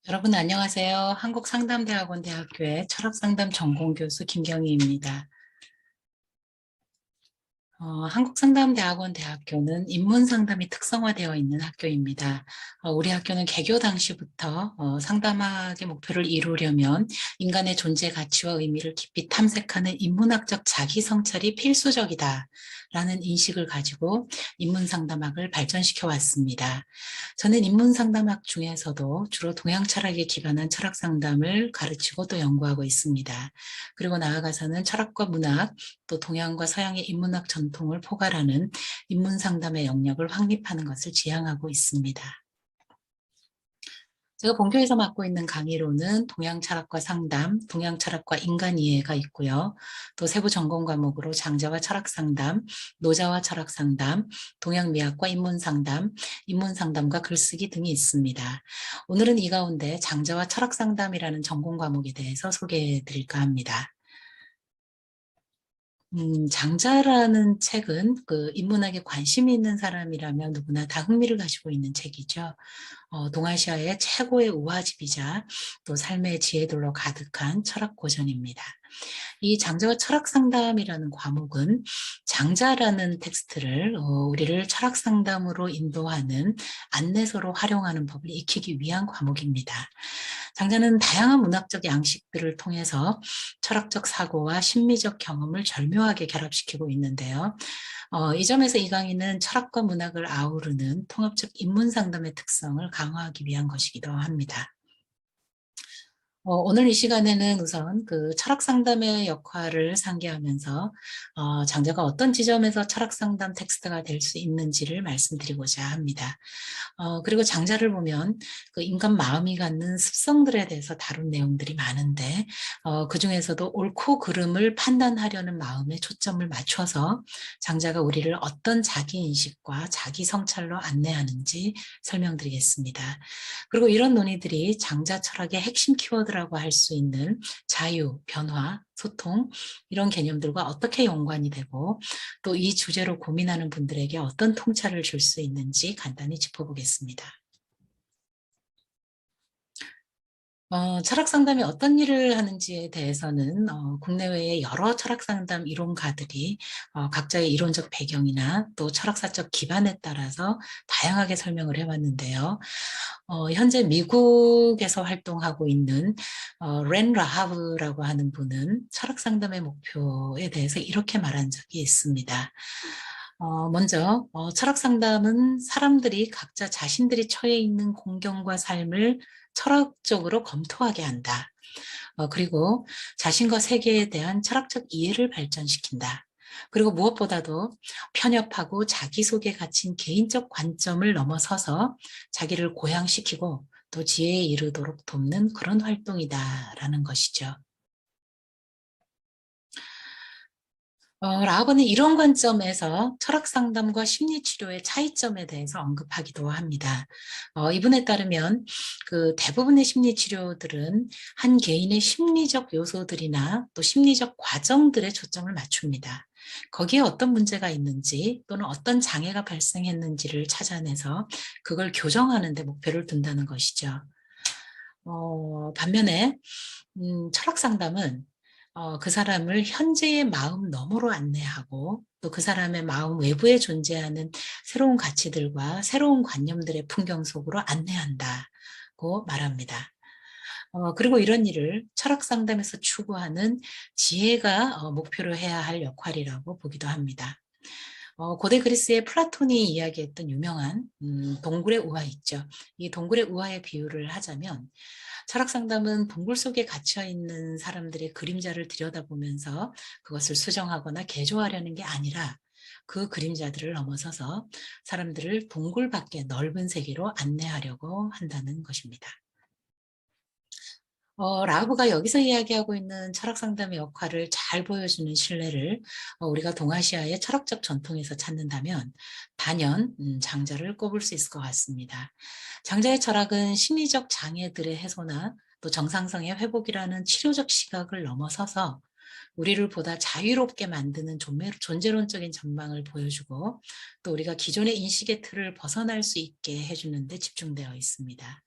여러분 안녕하세요. 한국상담대학원 대학교의 철학상담 전공교수 김경희입니다. 한국상담대학원 대학교는 인문상담이 특성화되어 있는 학교입니다. 우리 학교는 개교 당시부터 상담학의 목표를 이루려면 인간의 존재 가치와 의미를 깊이 탐색하는 인문학적 자기성찰이 필수적이다 라는 인식을 가지고 인문상담학을 발전시켜 왔습니다. 저는 인문상담학 중에서도 주로 동양 철학에 기반한 철학상담을 가르치고 또 연구하고 있습니다. 그리고 나아가서는 철학과 문학, 또 동양과 서양의 인문학 전통을 포괄하는 인문상담의 영역을 확립하는 것을 지향하고 있습니다. 제가 본교에서 맡고 있는 강의로는 동양 철학과 상담, 동양 철학과 인간 이해가 있고요. 또 세부 전공 과목으로 장자와 철학 상담, 노자와 철학 상담, 동양 미학과 인문 상담, 인문 상담과 글쓰기 등이 있습니다. 오늘은 이 가운데 장자와 철학 상담이라는 전공 과목에 대해서 소개해 드릴까 합니다. 장자라는 책은 그 인문학에 관심이 있는 사람이라면 누구나 다 흥미를 가지고 있는 책이죠. 동아시아의 최고의 우화집이자 또 삶의 지혜들로 가득한 철학 고전입니다. 이 장자와 철학 상담이라는 과목은 장자라는 텍스트를 우리를 철학 상담으로 인도하는 안내서로 활용하는 법을 익히기 위한 과목입니다. 장자는 다양한 문학적 양식들을 통해서 철학적 사고와 심리적 경험을 절묘하게 결합시키고 있는데요. 이 점에서 이 강의는 철학과 문학을 아우르는 통합적 인문상담의 특성을 강화하기 위한 것이기도 합니다. 오늘 이 시간에는 우선 그 철학 상담의 역할을 상기하면서 장자가 어떤 지점에서 철학 상담 텍스트가 될 수 있는지를 말씀드리고자 합니다. 그리고 장자를 보면 그 인간 마음이 갖는 습성들에 대해서 다룬 내용들이 많은데 그중에서도 옳고 그름을 판단하려는 마음에 초점을 맞춰서 장자가 우리를 어떤 자기인식과 자기 성찰로 안내하는지 설명드리겠습니다. 그리고 이런 논의들이 장자 철학의 핵심 키워드라고 할 수 있는 자유, 변화, 소통 이런 개념들과 어떻게 연관이 되고 또 이 주제로 고민하는 분들에게 어떤 통찰을 줄 수 있는지 간단히 짚어보겠습니다. 철학 상담이 어떤 일을 하는지에 대해서는 국내외의 여러 철학 상담 이론가들이 각자의 이론적 배경이나 또 철학사적 기반에 따라서 다양하게 설명을 해왔는데요. 현재 미국에서 활동하고 있는 렌 라하브라고 하는 분은 철학 상담의 목표에 대해서 이렇게 말한 적이 있습니다. 먼저 철학 상담은 사람들이 각자 자신들이 처해 있는 공경과 삶을 철학적으로 검토하게 한다. 그리고 자신과 세계에 대한 철학적 이해를 발전시킨다. 그리고 무엇보다도 편협하고 자기 속에 갇힌 개인적 관점을 넘어서서 자기를 고양시키고 또 지혜에 이르도록 돕는 그런 활동이다라는 것이죠. 라하버는 이런 관점에서 철학 상담과 심리 치료의 차이점에 대해서 언급하기도 합니다. 이분에 따르면 그 대부분의 심리 치료들은 한 개인의 심리적 요소들이나 또 심리적 과정들에 초점을 맞춥니다. 거기에 어떤 문제가 있는지 또는 어떤 장애가 발생했는지를 찾아내서 그걸 교정하는 데 목표를 둔다는 것이죠. 반면에 철학 상담은 그 사람을 현재의 마음 너머로 안내하고 또 그 사람의 마음 외부에 존재하는 새로운 가치들과 새로운 관념들의 풍경 속으로 안내한다고 말합니다. 그리고 이런 일을 철학 상담에서 추구하는 지혜가 목표로 해야 할 역할이라고 보기도 합니다. 고대 그리스의 플라톤이 이야기했던 유명한 동굴의 우화 있죠. 이 동굴의 우화의 비유를 하자면 철학 상담은 동굴 속에 갇혀 있는 사람들의 그림자를 들여다보면서 그것을 수정하거나 개조하려는 게 아니라 그 그림자들을 넘어서서 사람들을 동굴 밖의 넓은 세계로 안내하려고 한다는 것입니다. 라브가 여기서 이야기하고 있는 철학 상담의 역할을 잘 보여주는 신뢰를 우리가 동아시아의 철학적 전통에서 찾는다면 단연 장자를 꼽을 수 있을 것 같습니다. 장자의 철학은 심리적 장애들의 해소나 또 정상성의 회복이라는 치료적 시각을 넘어서서 우리를 보다 자유롭게 만드는 존재론적인 전망을 보여주고 또 우리가 기존의 인식의 틀을 벗어날 수 있게 해주는 데 집중되어 있습니다.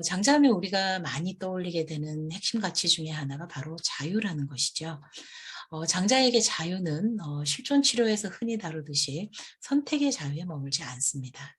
장자하면 우리가 많이 떠올리게 되는 핵심 가치 중에 하나가 바로 자유라는 것이죠. 장자에게 자유는 실존 치료에서 흔히 다루듯이 선택의 자유에 머물지 않습니다.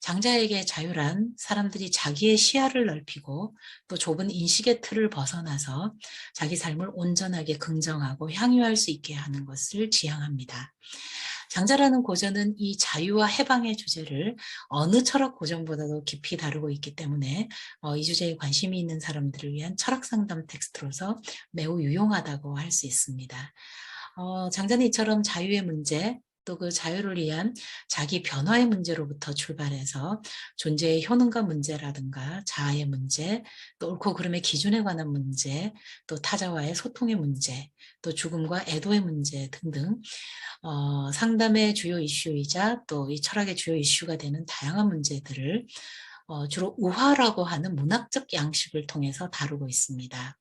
장자에게 자유란 사람들이 자기의 시야를 넓히고 또 좁은 인식의 틀을 벗어나서 자기 삶을 온전하게 긍정하고 향유할 수 있게 하는 것을 지향합니다. 장자라는 고전은 이 자유와 해방의 주제를 어느 철학 고전보다도 깊이 다루고 있기 때문에 이 주제에 관심이 있는 사람들을 위한 철학 상담 텍스트로서 매우 유용하다고 할 수 있습니다. 장자는 이처럼 자유의 문제, 또 그 자유를 위한 자기 변화의 문제로부터 출발해서 존재의 효능과 문제라든가 자아의 문제, 또 옳고 그름의 기준에 관한 문제, 또 타자와의 소통의 문제, 또 죽음과 애도의 문제 등등 상담의 주요 이슈이자 또 이 철학의 주요 이슈가 되는 다양한 문제들을 주로 우화라고 하는 문학적 양식을 통해서 다루고 있습니다.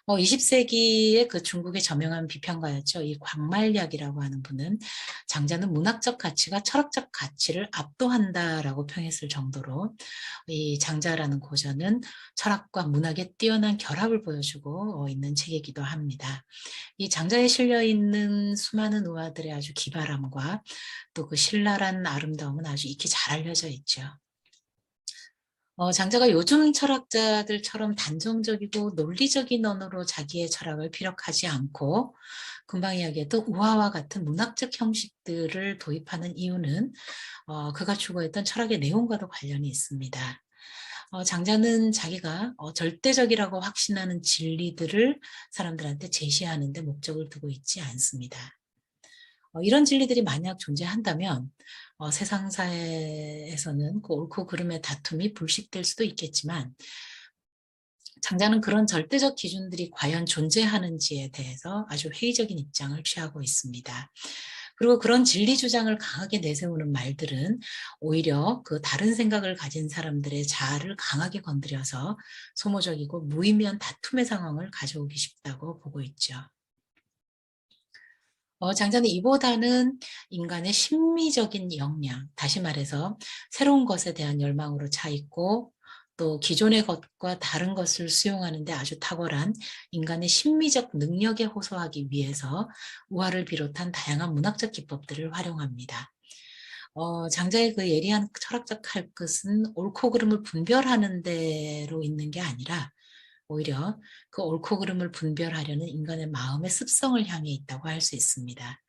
20세기의 그 중국의 저명한 비평가였죠. 이 광말약이라고 하는 분은 장자는 문학적 가치가 철학적 가치를 압도한다라고 평했을 정도로 이 장자라는 고전은 철학과 문학의 뛰어난 결합을 보여주고 있는 책이기도 합니다. 이 장자에 실려 있는 수많은 우화들의 아주 기발함과 또 그 신랄한 아름다움은 아주 익히 잘 알려져 있죠. 장자가 요즘 철학자들처럼 단정적이고 논리적인 언어로 자기의 철학을 피력하지 않고 금방 이야기했던 우화와 같은 문학적 형식들을 도입하는 이유는 그가 추구했던 철학의 내용과도 관련이 있습니다. 장자는 자기가 절대적이라고 확신하는 진리들을 사람들한테 제시하는 데 목적을 두고 있지 않습니다. 이런 진리들이 만약 존재한다면 세상 사회에서는 그 옳고 그름의 다툼이 불식될 수도 있겠지만 장자는 그런 절대적 기준들이 과연 존재하는지에 대해서 아주 회의적인 입장을 취하고 있습니다. 그리고 그런 진리 주장을 강하게 내세우는 말들은 오히려 그 다른 생각을 가진 사람들의 자아를 강하게 건드려서 소모적이고 무의미한 다툼의 상황을 가져오기 쉽다고 보고 있죠. 장자는 이보다는 인간의 심미적인 역량, 다시 말해서 새로운 것에 대한 열망으로 차 있고 또 기존의 것과 다른 것을 수용하는 데 아주 탁월한 인간의 심미적 능력에 호소하기 위해서 우화를 비롯한 다양한 문학적 기법들을 활용합니다. 장자의 그 예리한 철학적 칼끝은 옳고 그름을 분별하는 데로 있는 게 아니라 오히려 그 옳고 그름을 분별하려는 인간의 마음의 습성을 향해 있다고 할 수 있습니다.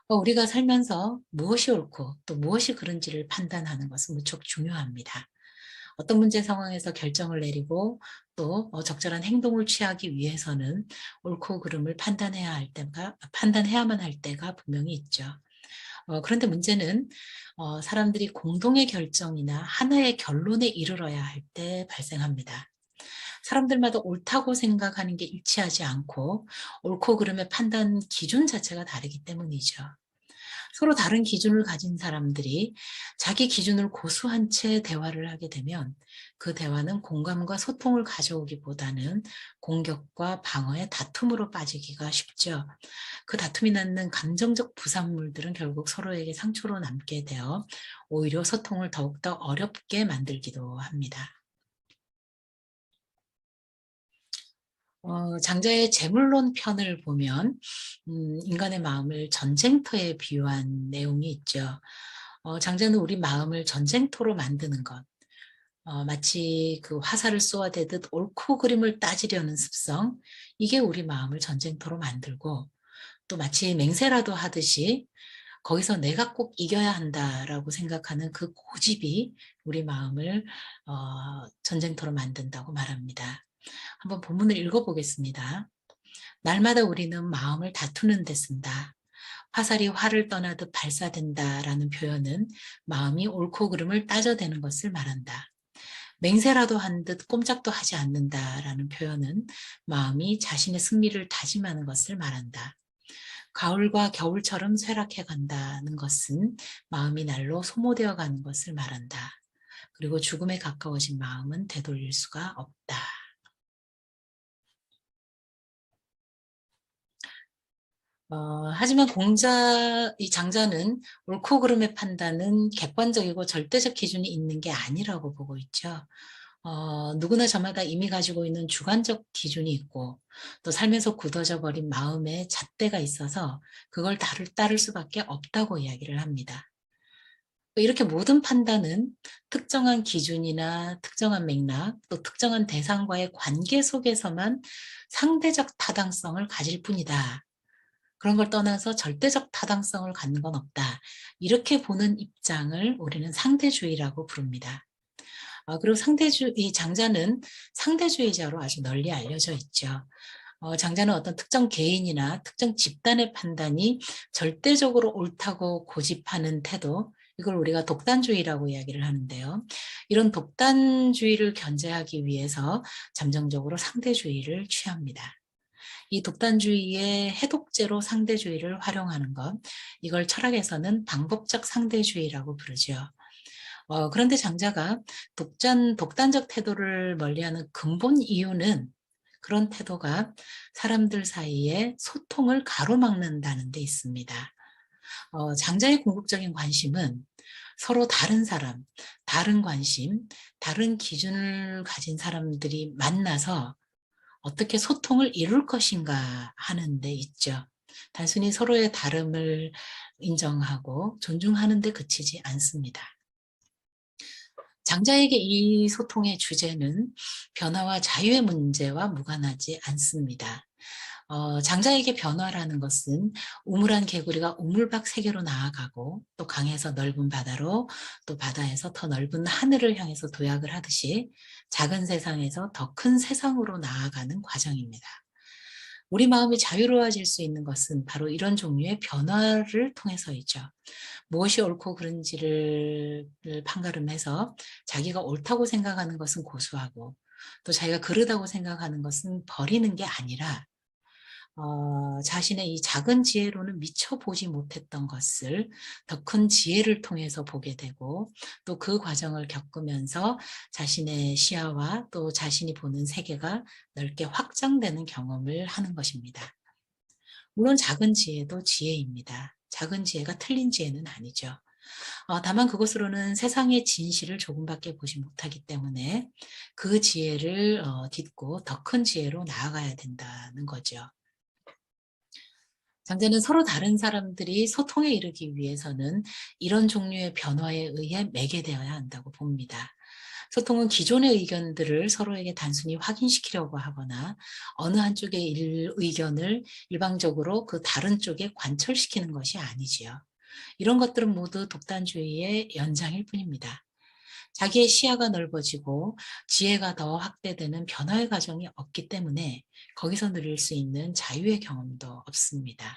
우리가 살면서 무엇이 옳고 또 무엇이 그른지를 판단하는 것은 무척 중요합니다. 어떤 문제 상황에서 결정을 내리고 또 적절한 행동을 취하기 위해서는 옳고 그름을 판단해야만 할 때가 분명히 있죠. 그런데 문제는 사람들이 공동의 결정이나 하나의 결론에 이르러야 할 때 발생합니다. 사람들마다 옳다고 생각하는 게 일치하지 않고 옳고 그름의 판단 기준 자체가 다르기 때문이죠. 서로 다른 기준을 가진 사람들이 자기 기준을 고수한 채 대화를 하게 되면 그 대화는 공감과 소통을 가져오기보다는 공격과 방어의 다툼으로 빠지기가 쉽죠. 그 다툼이 낳는 감정적 부산물들은 결국 서로에게 상처로 남게 되어 오히려 소통을 더욱더 어렵게 만들기도 합니다. 장자의 재물론 편을 보면 인간의 마음을 전쟁터에 비유한 내용이 있죠. 장자는 우리 마음을 전쟁터로 만드는 것, 마치 그 화살을 쏘아대듯 옳고 그름을 따지려는 습성, 이게 우리 마음을 전쟁터로 만들고 또 마치 맹세라도 하듯이 거기서 내가 꼭 이겨야 한다라고 생각하는 그 고집이 우리 마음을 전쟁터로 만든다고 말합니다. 한번 본문을 읽어보겠습니다. 날마다 우리는 마음을 다투는 데 쓴다. 화살이 활을 떠나듯 발사된다라는 표현은 마음이 옳고 그름을 따져대는 것을 말한다. 맹세라도 한 듯 꼼짝도 하지 않는다라는 표현은 마음이 자신의 승리를 다짐하는 것을 말한다. 가을과 겨울처럼 쇠락해 간다는 것은 마음이 날로 소모되어 가는 것을 말한다. 그리고 죽음에 가까워진 마음은 되돌릴 수가 없다. 하지만 이 장자는 옳고 그름의 판단은 객관적이고 절대적 기준이 있는 게 아니라고 보고 있죠. 누구나 저마다 이미 가지고 있는 주관적 기준이 있고 또 삶에서 굳어져 버린 마음의 잣대가 있어서 그걸 따를 수밖에 없다고 이야기를 합니다. 이렇게 모든 판단은 특정한 기준이나 특정한 맥락, 또 특정한 대상과의 관계 속에서만 상대적 타당성을 가질 뿐이다. 그런 걸 떠나서 절대적 타당성을 갖는 건 없다. 이렇게 보는 입장을 우리는 상대주의라고 부릅니다. 그리고 이 장자는 상대주의자로 아주 널리 알려져 있죠. 장자는 어떤 특정 개인이나 특정 집단의 판단이 절대적으로 옳다고 고집하는 태도, 이걸 우리가 독단주의라고 이야기를 하는데요. 이런 독단주의를 견제하기 위해서 잠정적으로 상대주의를 취합니다. 이 독단주의의 해독제로 상대주의를 활용하는 것, 이걸 철학에서는 방법적 상대주의라고 부르죠. 그런데 장자가 독단적 태도를 멀리하는 근본 이유는 그런 태도가 사람들 사이에 소통을 가로막는다는 데 있습니다. 장자의 궁극적인 관심은 서로 다른 사람, 다른 관심, 다른 기준을 가진 사람들이 만나서 어떻게 소통을 이룰 것인가 하는 데 있죠. 단순히 서로의 다름을 인정하고 존중하는 데 그치지 않습니다. 장자에게 이 소통의 주제는 변화와 자유의 문제와 무관하지 않습니다. 장자에게 변화라는 것은 우물한 개구리가 우물밖 세계로 나아가고 또 강에서 넓은 바다로 또 바다에서 더 넓은 하늘을 향해서 도약을 하듯이 작은 세상에서 더 큰 세상으로 나아가는 과정입니다. 우리 마음이 자유로워질 수 있는 것은 바로 이런 종류의 변화를 통해서이죠. 무엇이 옳고 그른지를 판가름해서 자기가 옳다고 생각하는 것은 고수하고 또 자기가 그르다고 생각하는 것은 버리는 게 아니라 자신의 이 작은 지혜로는 미처 보지 못했던 것을 더 큰 지혜를 통해서 보게 되고 또 그 과정을 겪으면서 자신의 시야와 또 자신이 보는 세계가 넓게 확장되는 경험을 하는 것입니다. 물론 작은 지혜도 지혜입니다. 작은 지혜가 틀린 지혜는 아니죠. 다만 그것으로는 세상의 진실을 조금밖에 보지 못하기 때문에 그 지혜를 딛고 더 큰 지혜로 나아가야 된다는 거죠. 장자는 서로 다른 사람들이 소통에 이르기 위해서는 이런 종류의 변화에 의해 매개되어야 한다고 봅니다. 소통은 기존의 의견들을 서로에게 단순히 확인시키려고 하거나 어느 한쪽의 의견을 일방적으로 그 다른 쪽에 관철시키는 것이 아니지요. 이런 것들은 모두 독단주의의 연장일 뿐입니다. 자기의 시야가 넓어지고 지혜가 더 확대되는 변화의 과정이 없기 때문에 거기서 누릴 수 있는 자유의 경험도 없습니다.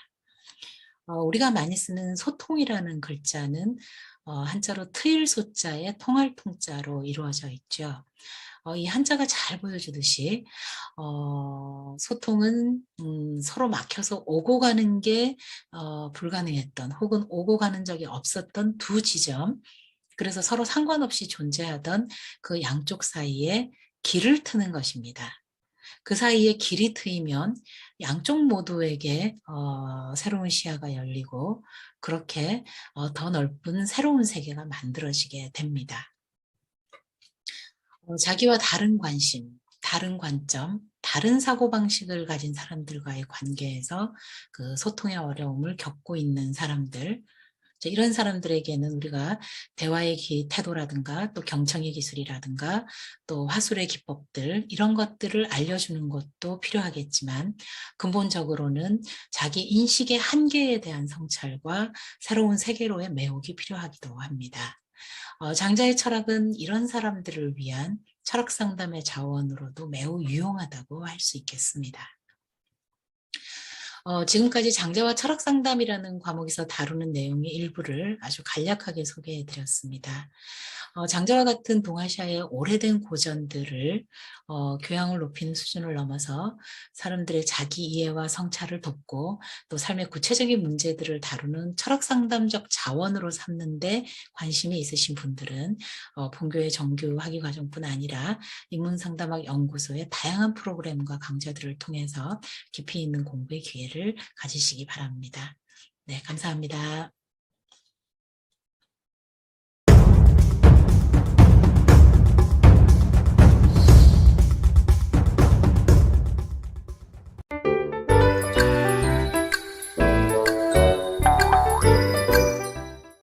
우리가 많이 쓰는 소통이라는 글자는 한자로 트일 소자에 통할 통자로 이루어져 있죠. 이 한자가 잘 보여주듯이 소통은 서로 막혀서 오고 가는 게 불가능했던 혹은 오고 가는 적이 없었던 두 지점, 그래서 서로 상관없이 존재하던 그 양쪽 사이에 길을 트는 것입니다. 그 사이에 길이 트이면 양쪽 모두에게 새로운 시야가 열리고 그렇게 더 넓은 새로운 세계가 만들어지게 됩니다. 자기와 다른 관심, 다른 관점, 다른 사고방식을 가진 사람들과의 관계에서 그 소통의 어려움을 겪고 있는 사람들, 이런 사람들에게는 우리가 대화의 태도라든가 또 경청의 기술이라든가 또 화술의 기법들, 이런 것들을 알려주는 것도 필요하겠지만 근본적으로는 자기 인식의 한계에 대한 성찰과 새로운 세계로의 매혹이 필요하기도 합니다. 장자의 철학은 이런 사람들을 위한 철학 상담의 자원으로도 매우 유용하다고 할 수 있겠습니다. 지금까지 장자와 철학 상담이라는 과목에서 다루는 내용의 일부를 아주 간략하게 소개해 드렸습니다. 장자와 같은 동아시아의 오래된 고전들을 교양을 높이는 수준을 넘어서 사람들의 자기 이해와 성찰을 돕고 또 삶의 구체적인 문제들을 다루는 철학 상담적 자원으로 삼는 데 관심이 있으신 분들은 본교의 정규 학위 과정뿐 아니라 인문상담학 연구소의 다양한 프로그램과 강좌들을 통해서 깊이 있는 공부의 기회를 가지시기 바랍니다. 네, 감사합니다.